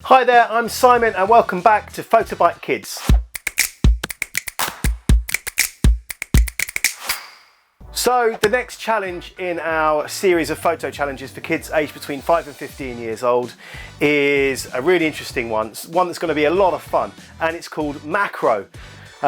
Hi there, I'm Simon and welcome back to PhotoBite Kids. So the next challenge in our series of photo challenges for kids aged between 5 and 15 years old is a really interesting one that's going to be a lot of fun, and it's called macro.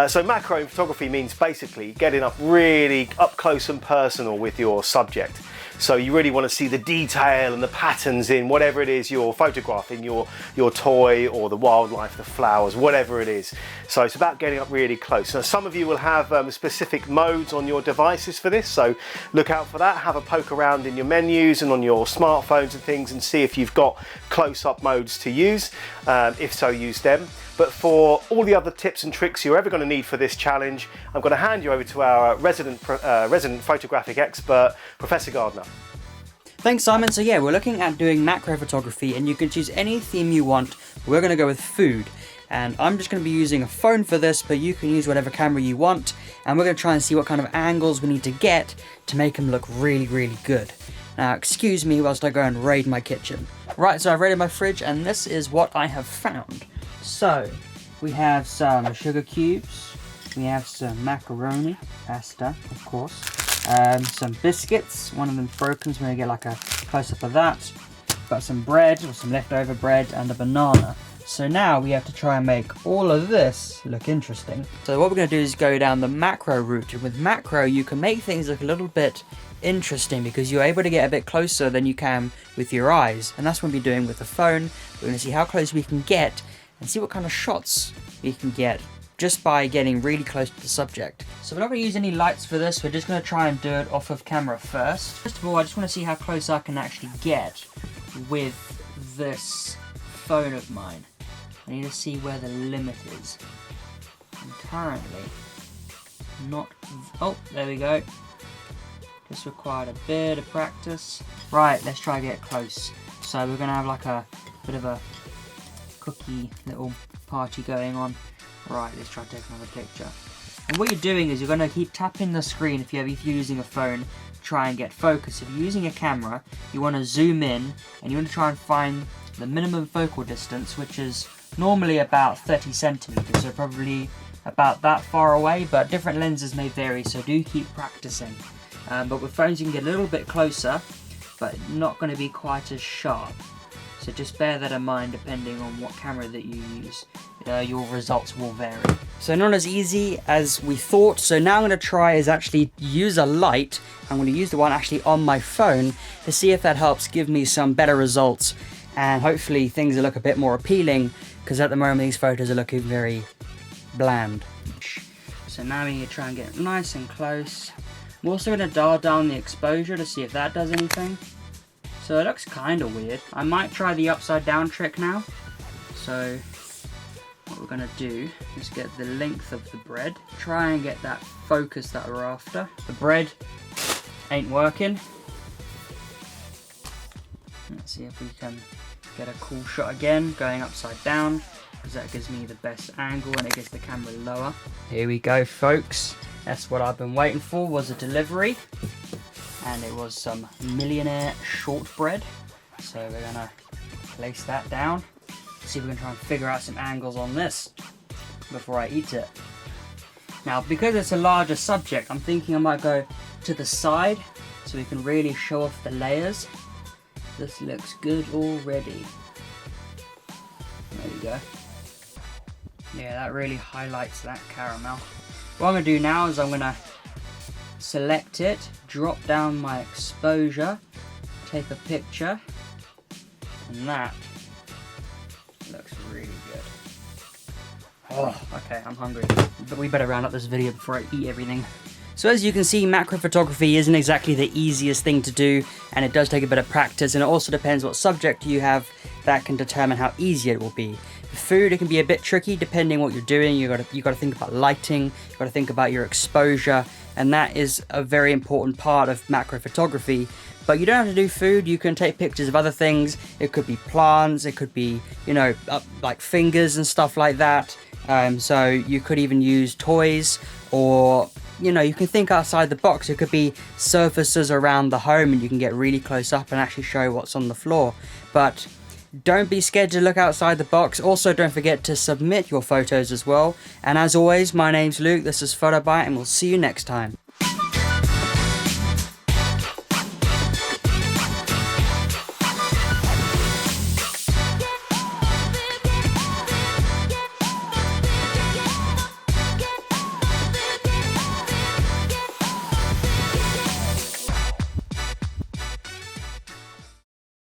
So macro in photography means basically getting really up close and personal with your subject. So you really want to see the detail and the patterns in whatever it is you're photographing, your toy or the wildlife, the flowers, whatever it is. So it's about getting up really close. Now some of you will have specific modes on your devices for this, so look out for that. Have a poke around in your menus and on your smartphones and things and see if you've got close-up modes to use. If so, use them. But for all the other tips and tricks you're ever going to need for this challenge, I'm going to hand you over to our resident photographic expert, Professor Gardner. Thanks, Simon. So yeah, we're looking at doing macro photography, and you can choose any theme you want. We're going to go with food, and I'm just going to be using a phone for this, but you can use whatever camera you want, and we're going to try and see what kind of angles we need to get to make them look really, really good. Now, excuse me whilst I go and raid my kitchen. Right, so I've raided my fridge, and this is what I have found. So, we have some sugar cubes, we have some macaroni, pasta, of course, some biscuits, one of them's broken, so we're going to get like a close-up of that. Got some bread, or some leftover bread, and a banana. So now we have to try and make all of this look interesting. So what we're going to do is go down the macro route, and with macro you can make things look a little bit interesting because you're able to get a bit closer than you can with your eyes, and that's what we'll be doing with the phone. We're going to see how close we can get and see what kind of shots we can get just by getting really close to the subject. So we're not going to use any lights for this, we're just going to try and do it off of camera first. First of all, I just want to see how close I can actually get with this phone of mine. I need to see where the limit is. I'm currently not... Oh, there we go. Just required a bit of practice. Right, let's try to get close. So we're going to have like a bit of a cookie little party going on. Right, let's try to take another picture. And what you're doing is you're going to keep tapping the screen if you're using a phone, try and get focus. If you're using a camera, you want to zoom in and you want to try and find the minimum focal distance, which is normally about 30 centimeters, so probably about that far away, but different lenses may vary, so do keep practicing. But with phones you can get a little bit closer, but not going to be quite as sharp. So just bear that in mind depending on what camera that you use. Your results will vary. So not as easy as we thought. So now I'm going to try is actually use a light. I'm going to use the one actually on my phone to see if that helps give me some better results. And hopefully things will look a bit more appealing, because at the moment these photos are looking very bland. So now we need to try and get nice and close. I'm also going to dial down the exposure to see if that does anything. So it looks kind of weird. I might try the upside down trick now. So what we're going to do is get the length of the bread. Try and get that focus that we're after. The bread ain't working. Let's see if we can get a cool shot again, going upside down, because that gives me the best angle and it gets the camera lower. Here we go, folks. That's what I've been waiting for, was a delivery. And it was some millionaire shortbread. So we're gonna place that down. See if we can try and figure out some angles on this before I eat it. Now, because it's a larger subject, I'm thinking I might go to the side so we can really show off the layers. This looks good already. There we go. Yeah, that really highlights that caramel. What I'm gonna do now is I'm gonna select it, drop down my exposure, take a picture, and that looks really good. Oh, okay, I'm hungry. But we better round up this video before I eat everything. So as you can see, macro photography isn't exactly the easiest thing to do, and it does take a bit of practice, and it also depends what subject you have that can determine how easy it will be. With food, it can be a bit tricky depending what you're doing. You got to think about lighting, you got to think about your exposure, and that is a very important part of macro photography. But you don't have to do food, you can take pictures of other things. It could be plants, it could be, like fingers and stuff like that. So you could even use toys, or you can think outside the box. It could be surfaces around the home and you can get really close up and actually show what's on the floor. But Don't be scared to look outside the box. Also, don't forget to submit your photos as well. And as always, my name's Luke, this is PhotoBite, and we'll see you next time.